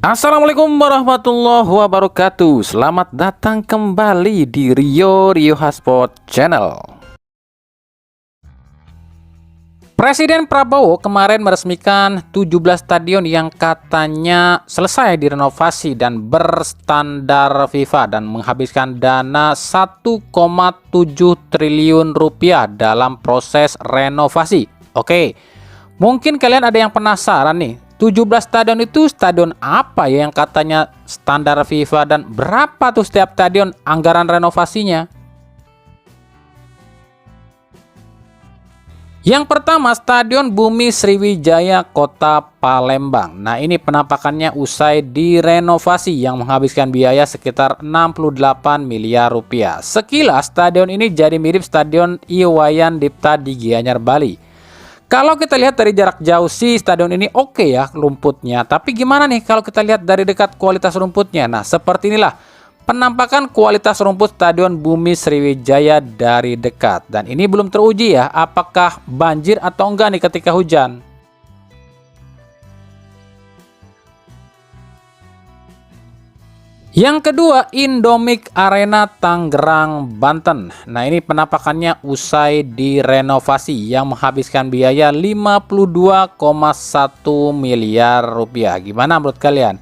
Assalamualaikum warahmatullahi wabarakatuh. Selamat datang kembali di Rio Hotspot Channel. Presiden Prabowo kemarin meresmikan 17 stadion yang katanya selesai direnovasi dan berstandar FIFA dan menghabiskan dana 1,7 triliun rupiah dalam proses renovasi. Oke, mungkin kalian ada yang penasaran nih, 17 stadion itu stadion apa ya yang katanya standar FIFA dan berapa tuh setiap stadion anggaran renovasinya? Yang pertama, Stadion Bumi Sriwijaya Kota Palembang. Nah, ini penampakannya usai direnovasi yang menghabiskan biaya sekitar 68 miliar rupiah. Sekilas, stadion ini jadi mirip Stadion Iwayan Dipta di Gianyar, Bali. Kalau kita lihat dari jarak jauh sih stadion ini oke ya rumputnya. Tapi gimana nih kalau kita lihat dari dekat kualitas rumputnya? Nah, seperti inilah penampakan kualitas rumput Stadion Bumi Sriwijaya dari dekat. Dan ini belum teruji ya, apakah banjir atau enggak nih ketika hujan. Yang kedua, Indomik Arena Tangerang, Banten. Nah, ini penampakannya usai direnovasi yang menghabiskan biaya 52,1 miliar rupiah. Gimana menurut kalian?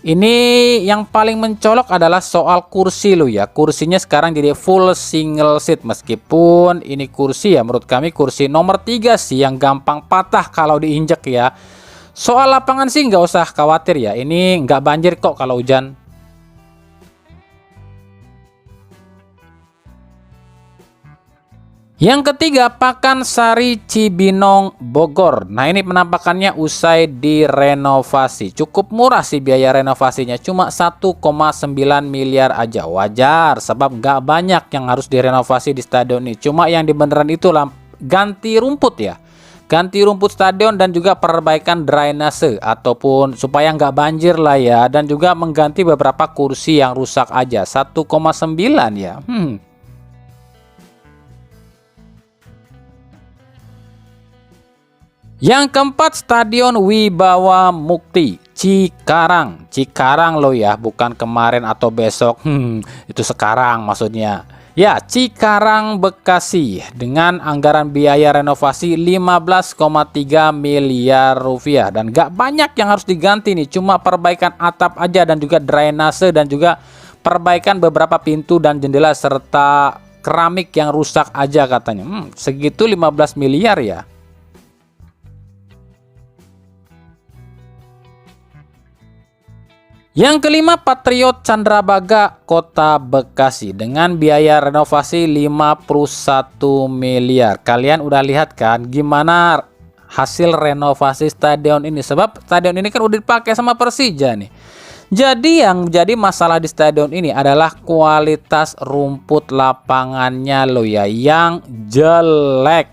Ini yang paling mencolok adalah soal kursi lo ya. Kursinya sekarang jadi full single seat. Meskipun ini kursi ya, menurut kami kursi nomor 3 sih yang gampang patah kalau diinjek ya. Soal lapangan sih nggak usah khawatir ya. Ini nggak banjir kok kalau hujan. Yang ketiga, Pakansari Cibinong, Bogor. Nah, ini penampakannya usai direnovasi. Cukup murah sih biaya renovasinya, cuma 1,9 miliar aja. Wajar, sebab nggak banyak yang harus direnovasi di stadion ini. Cuma yang dibeneran itu ganti rumput ya. Ganti rumput stadion dan juga perbaikan drainase ataupun supaya nggak banjir lah ya. Dan juga mengganti beberapa kursi yang rusak aja. 1,9 ya. Yang keempat, Stadion Wibawa Mukti Cikarang. Cikarang loh ya, bukan kemarin atau besok. Itu sekarang maksudnya. Ya, Cikarang, Bekasi dengan anggaran biaya renovasi 15,3 miliar rupiah dan gak banyak yang harus diganti nih, cuma perbaikan atap aja dan juga drainase dan juga perbaikan beberapa pintu dan jendela serta keramik yang rusak aja katanya. Segitu 15 miliar ya. Yang kelima, Patriot Candrabaga Kota Bekasi dengan biaya renovasi 51 miliar. Kalian udah lihat kan gimana hasil renovasi stadion ini? Sebab stadion ini kan udah dipakai sama Persija nih. Jadi yang menjadi masalah di stadion ini adalah kualitas rumput lapangannya loh ya, yang jelek.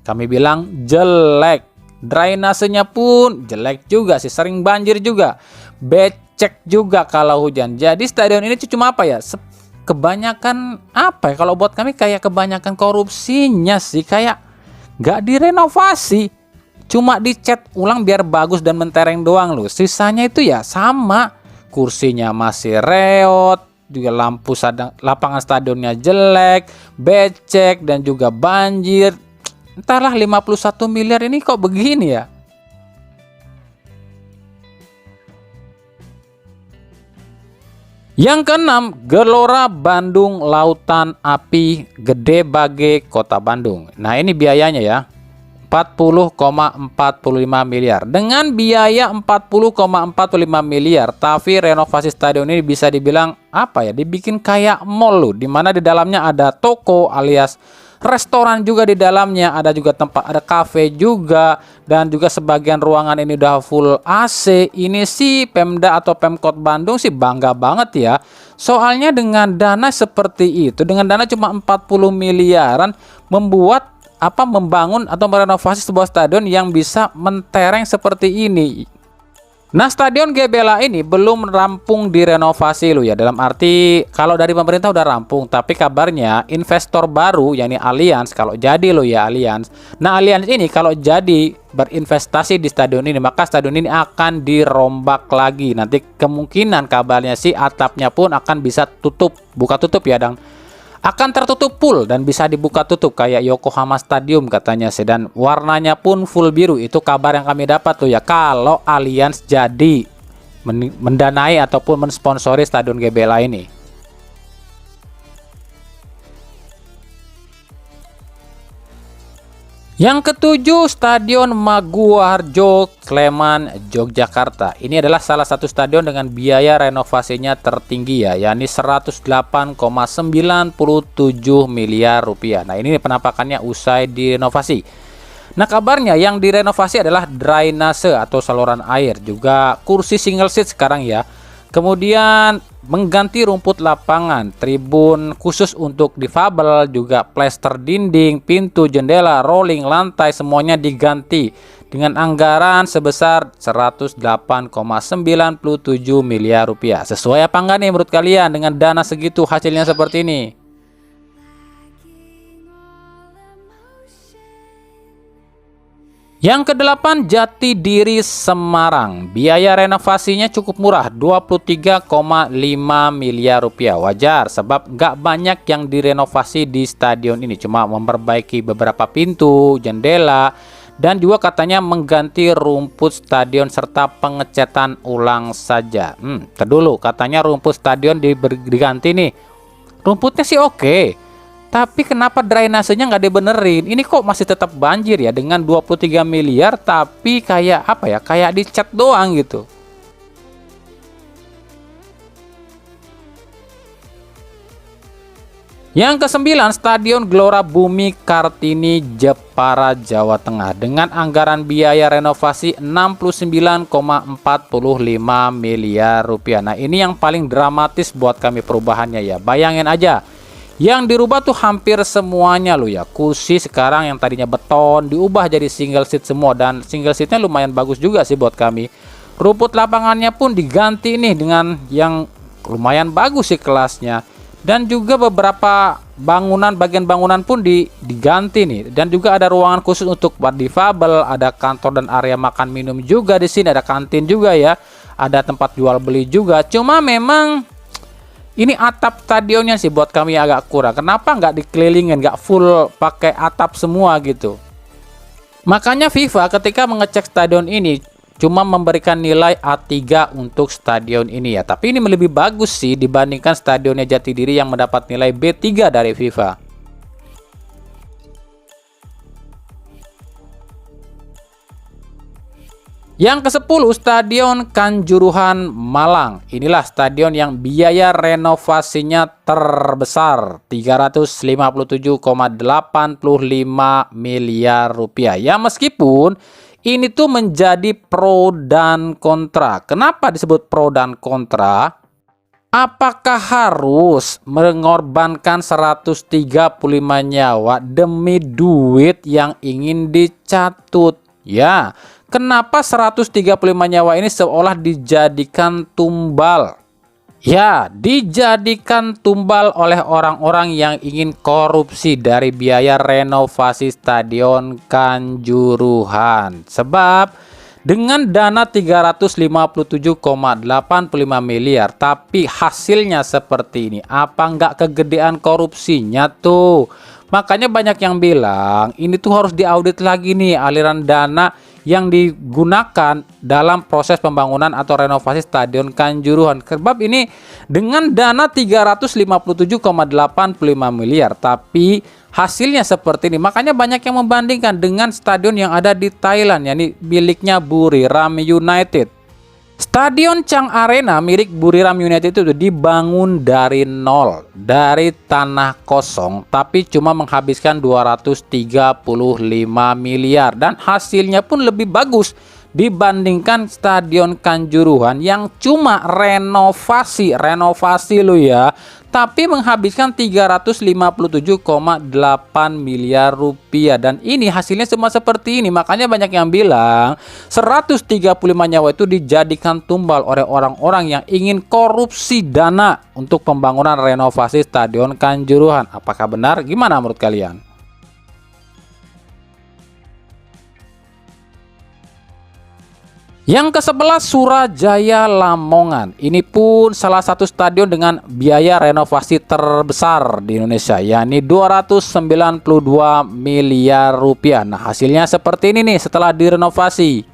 Kami bilang jelek. Drainasenya pun jelek juga sih, sering banjir juga. Becek juga kalau hujan. Jadi stadion ini cuma apa ya? Kebanyakan apa ya? Kalau buat kami kayak kebanyakan korupsinya sih, kayak nggak direnovasi, cuma dicat ulang biar bagus dan mentereng doang loh. Sisanya itu ya sama, kursinya masih reot, juga lampu lapangan stadionnya jelek, becek dan juga banjir. Entahlah 51 miliar ini kok begini ya. Yang keenam, Gelora Bandung Lautan Api Gede Bage Kota Bandung. Nah, ini biayanya ya 40,45 miliar. Dengan biaya 40,45 miliar, tapi renovasi stadion ini bisa dibilang apa ya? Dibikin kayak mall loh, dimana di dalamnya ada toko alias restoran juga di dalamnya, ada juga tempat, ada cafe juga, dan juga sebagian ruangan ini udah full AC. Ini sih Pemda atau Pemkot Bandung sih bangga banget ya. Soalnya dengan dana seperti itu, dengan dana cuma 40 miliaran, membangun atau merenovasi sebuah stadion yang bisa mentereng seperti ini. Nah, Stadion GBLA ini belum rampung direnovasi lo ya. Dalam arti kalau dari pemerintah udah rampung, tapi kabarnya investor baru yakni Allianz kalau jadi lo ya Allianz. Nah, Allianz ini kalau jadi berinvestasi di stadion ini, maka stadion ini akan dirombak lagi. Nanti kemungkinan kabarnya sih atapnya pun akan bisa buka tutup ya, dan akan tertutup full dan bisa dibuka tutup kayak Yokohama Stadium katanya sih, dan warnanya pun full biru. Itu kabar yang kami dapat tuh ya, kalau Allianz jadi mendanai ataupun mensponsori Stadion GBLA ini. Yang ketujuh, Stadion Maguwarjo Sleman Yogyakarta. Ini adalah salah satu stadion dengan biaya renovasinya tertinggi ya, yakni 108,97 miliar rupiah. Nah, ini penampakannya usai direnovasi. Nah, kabarnya yang direnovasi adalah drainase atau saluran air, juga kursi single seat sekarang ya. Kemudian mengganti rumput lapangan, tribun khusus untuk difabel, juga plester dinding, pintu, jendela, rolling, lantai, semuanya diganti dengan anggaran sebesar 108,97 miliar rupiah. Sesuai apa enggak nih menurut kalian dengan dana segitu hasilnya seperti ini? Yang kedelapan, Jatidiri Semarang. Biaya renovasinya cukup murah, 23,5 miliar rupiah. Wajar, sebab nggak banyak yang direnovasi di stadion ini. Cuma memperbaiki beberapa pintu, jendela, dan juga katanya mengganti rumput stadion serta pengecatan ulang saja. Dulu katanya rumput stadion diganti nih. Rumputnya sih oke. Tapi kenapa drainasenya nggak dibenerin? Ini kok masih tetap banjir ya dengan 23 miliar, tapi kayak apa ya? Kayak dicat doang gitu. Yang kesembilan, Stadion Gelora Bumi Kartini Jepara, Jawa Tengah, dengan anggaran biaya renovasi 69,45 miliar rupiah. Nah, ini yang paling dramatis buat kami perubahannya ya. Bayangin aja. Yang dirubah tuh hampir semuanya loh ya. Kursi sekarang yang tadinya beton diubah jadi single seat semua, dan single seatnya lumayan bagus juga sih buat kami. Rumput lapangannya pun diganti nih dengan yang lumayan bagus sih kelasnya. Dan juga beberapa bagian bangunan pun diganti nih. Dan juga ada ruangan khusus untuk buat difabel, ada kantor dan area makan minum juga di sini, ada kantin juga ya. Ada tempat jual beli juga. Cuma memang ini atap stadionnya sih buat kami agak kurang. Kenapa nggak dikelilingin, nggak full pakai atap semua gitu? Makanya FIFA ketika mengecek stadion ini cuma memberikan nilai A3 untuk stadion ini ya. Tapi ini lebih bagus sih dibandingkan stadionnya Jatidiri yang mendapat nilai B3 dari FIFA. Yang ke-10, Stadion Kanjuruhan Malang. Inilah stadion yang biaya renovasinya terbesar, 357,85 miliar rupiah. Ya, meskipun ini tuh menjadi pro dan kontra. Kenapa disebut pro dan kontra? Apakah harus mengorbankan 135 nyawa demi duit yang ingin dicatut? Ya, kenapa 135 nyawa ini seolah dijadikan tumbal? Ya, dijadikan tumbal oleh orang-orang yang ingin korupsi dari biaya renovasi Stadion Kanjuruhan. Sebab dengan dana 357,85 miliar, tapi hasilnya seperti ini. Apa nggak kegedean korupsinya tuh? Makanya banyak yang bilang ini tuh harus diaudit lagi nih aliran dana yang digunakan dalam proses pembangunan atau renovasi Stadion Kanjuruhan. Sebab ini dengan dana 357,85 miliar tapi hasilnya seperti ini. Makanya banyak yang membandingkan dengan stadion yang ada di Thailand, yakni miliknya Buriram United. Stadion Chang Arena milik Buriram United itu dibangun dari nol, dari tanah kosong, tapi cuma menghabiskan 235 miliar dan hasilnya pun lebih bagus dibandingkan Stadion Kanjuruhan yang cuma renovasi lo ya, tapi menghabiskan 357,8 miliar rupiah. Dan ini hasilnya cuma seperti ini. Makanya banyak yang bilang 135 nyawa itu dijadikan tumbal oleh orang-orang yang ingin korupsi dana untuk pembangunan renovasi Stadion Kanjuruhan. Apakah benar? Gimana menurut kalian? Yang ke-11 Surajaya Lamongan. Ini pun salah satu stadion dengan biaya renovasi terbesar di Indonesia, yakni 292 miliar rupiah. Nah, hasilnya seperti ini nih setelah direnovasi.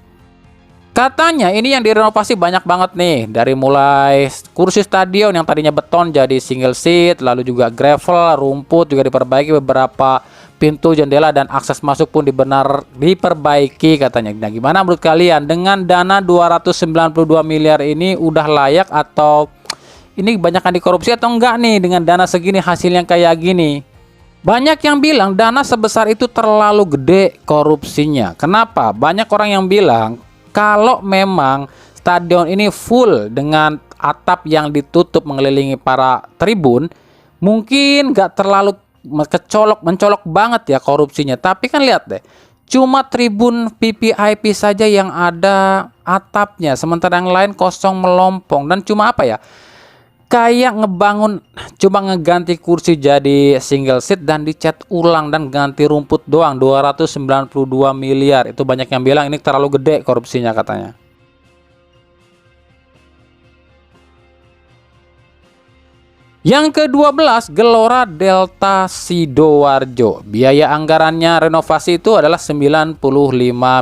Katanya ini yang direnovasi banyak banget nih, dari mulai kursi stadion yang tadinya beton jadi single seat, lalu juga gravel, rumput juga diperbaiki, beberapa pintu, jendela, dan akses masuk pun diperbaiki katanya. Nah, gimana menurut kalian? Dengan dana 292 miliar ini udah layak atau ini banyakkan dikorupsi atau enggak nih dengan dana segini hasil yang kayak gini? Banyak yang bilang dana sebesar itu terlalu gede korupsinya. Kenapa? Banyak orang yang bilang kalau memang stadion ini full dengan atap yang ditutup mengelilingi para tribun, mungkin nggak terlalu mencolok banget ya korupsinya. Tapi kan lihat deh, cuma tribun VVIP saja yang ada atapnya, sementara yang lain kosong melompong. Dan cuma apa ya, kayak ngebangun, cuma ngeganti kursi jadi single seat dan dicat ulang dan ganti rumput doang, 292 miliar. Itu banyak yang bilang ini terlalu gede korupsinya katanya. Yang ke-12 Gelora Delta Sidoarjo. Biaya anggarannya renovasi itu adalah 95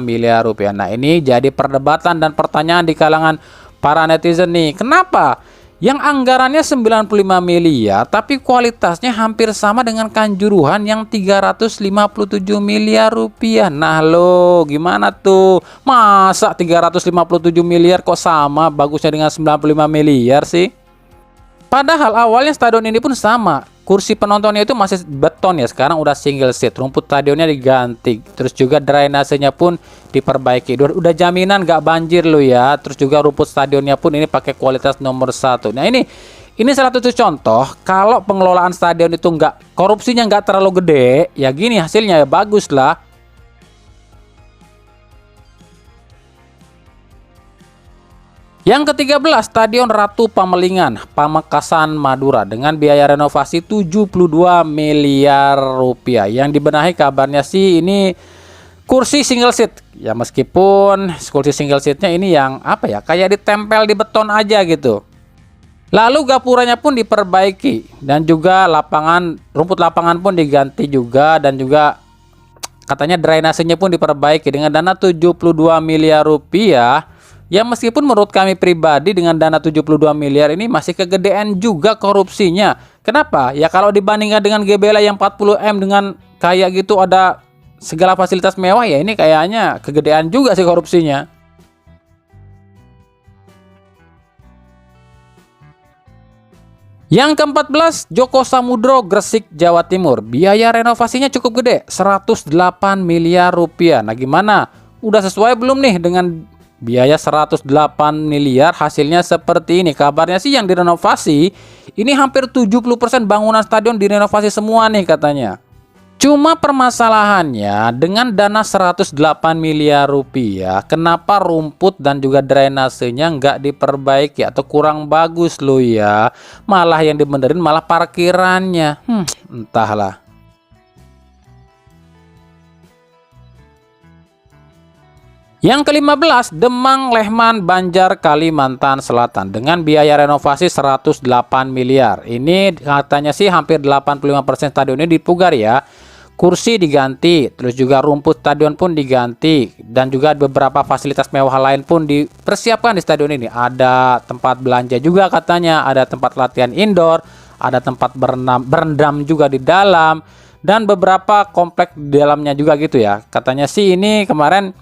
miliar rupiah. Nah, ini jadi perdebatan dan pertanyaan di kalangan para netizen nih. Kenapa? Yang anggarannya 95 miliar tapi kualitasnya hampir sama dengan Kanjuruhan yang 357 miliar rupiah. Nah lo gimana tuh? Masa 357 miliar kok sama bagusnya dengan 95 miliar sih? Padahal awalnya stadion ini pun sama. Kursi penontonnya itu masih beton ya, sekarang udah single seat. Rumput stadionnya diganti. Terus juga drainasenya pun diperbaiki. Udah jaminan gak banjir lo ya. Terus juga rumput stadionnya pun ini pakai kualitas nomor 1. Nah ini salah satu contoh kalau pengelolaan stadion itu korupsinya nggak terlalu gede. Ya gini hasilnya ya bagus lah. Yang ke-13 Stadion Ratu Pamelingan, Pamekasan, Madura dengan biaya renovasi 72 miliar rupiah. Yang dibenahi kabarnya sih ini kursi single seat. Ya meskipun kursi single seatnya ini yang apa ya, kayak ditempel di beton aja gitu. Lalu gapuranya pun diperbaiki dan juga rumput lapangan pun diganti juga, dan juga katanya drainasenya pun diperbaiki dengan dana 72 miliar rupiah. Ya meskipun menurut kami pribadi dengan dana 72 miliar ini masih kegedean juga korupsinya. Kenapa? Ya kalau dibandingkan dengan GBLA yang 40M dengan kayak gitu ada segala fasilitas mewah, ya ini kayaknya kegedean juga sih korupsinya. Yang ke-14 Joko Samudro, Gresik, Jawa Timur. Biaya renovasinya cukup gede, 108 miliar rupiah. Nah gimana? Udah sesuai belum nih dengan biaya 108 miliar? Hasilnya seperti ini. Kabarnya sih yang direnovasi ini hampir 70% bangunan stadion direnovasi semua nih katanya. Cuma permasalahannya dengan dana 108 miliar rupiah, kenapa rumput dan juga drainasenya nggak diperbaiki atau kurang bagus lo ya? Malah yang dibenerin malah parkirannya. Entahlah. Yang ke-15 Demang Lehman, Banjar, Kalimantan Selatan dengan biaya renovasi 108 miliar. Ini katanya sih hampir 85% stadion ini dipugar ya. Kursi diganti, terus juga rumput stadion pun diganti, dan juga beberapa fasilitas mewah lain pun dipersiapkan di stadion ini. Ada tempat belanja juga katanya, ada tempat latihan indoor, ada tempat berendam juga di dalam, dan beberapa komplek di dalamnya juga gitu ya. Katanya sih ini kemarin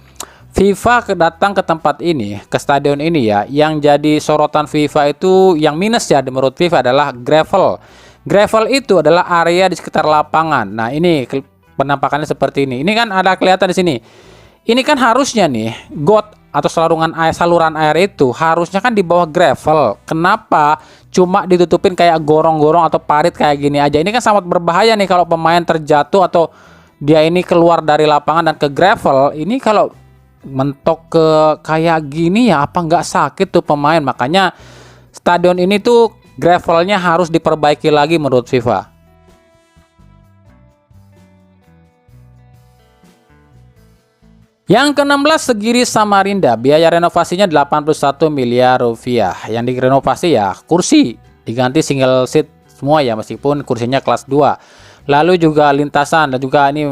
FIFA datang ke tempat ini, ke stadion ini ya. Yang jadi sorotan FIFA itu yang minus ya menurut FIFA adalah gravel. Gravel itu adalah area di sekitar lapangan. Nah ini penampakannya seperti ini. Ini kan ada kelihatan di sini. Ini kan harusnya nih got atau saluran air itu harusnya kan di bawah gravel. Kenapa cuma ditutupin kayak gorong-gorong atau parit kayak gini aja? Ini kan sangat berbahaya nih kalau pemain terjatuh atau dia ini keluar dari lapangan dan ke gravel. Ini kalau mentok ke kayak gini ya apa nggak sakit tuh pemain? Makanya stadion ini tuh gravelnya harus diperbaiki lagi menurut FIFA. Yang ke-16 Segiri Samarinda, biaya renovasinya 81 miliar rupiah. Yang direnovasi ya kursi, diganti single seat semua ya meskipun kursinya kelas 2. Lalu juga lintasan dan juga ini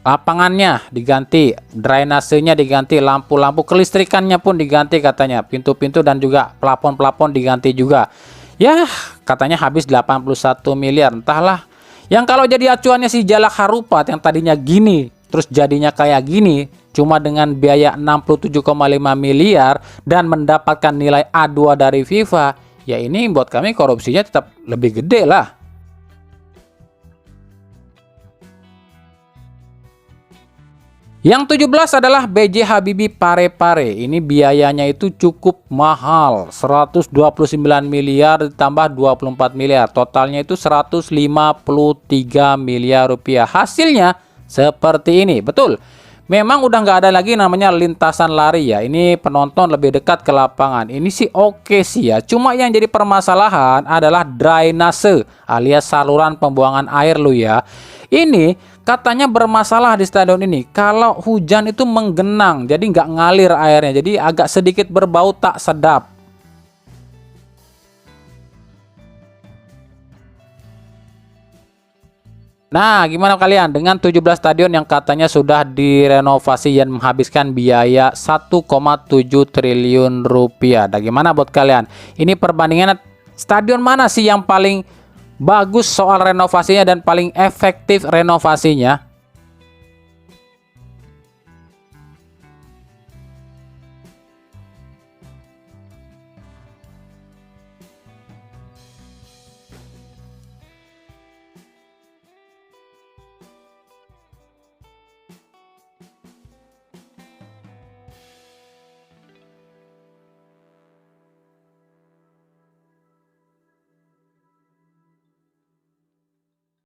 lapangannya diganti, drainasenya diganti, lampu-lampu kelistrikannya pun diganti katanya, pintu-pintu dan juga plafon-plafon diganti juga. Ya, katanya habis 81 miliar. Entahlah. Yang kalau jadi acuannya si Jalak Harupat yang tadinya gini, terus jadinya kayak gini, cuma dengan biaya 67,5 miliar dan mendapatkan nilai A2 dari FIFA, ya ini buat kami korupsinya tetap lebih gede lah. Yang 17 adalah BJ Habibie Parepare. Ini biayanya itu cukup mahal, 129 miliar ditambah 24 miliar. Totalnya itu 153 miliar rupiah. Hasilnya seperti ini, betul. Memang udah nggak ada lagi namanya lintasan lari ya. Ini penonton lebih dekat ke lapangan. Ini sih oke sih ya. Cuma yang jadi permasalahan adalah drainase alias saluran pembuangan air lu ya. Ini katanya bermasalah di stadion ini. Kalau hujan itu menggenang, jadi nggak ngalir airnya. Jadi agak sedikit berbau tak sedap. Nah, gimana kalian dengan 17 stadion yang katanya sudah direnovasi dan menghabiskan biaya 1,7 triliun rupiah? Dan gimana buat kalian? Ini perbandingannya stadion mana sih yang paling bagus soal renovasinya dan paling efektif renovasinya?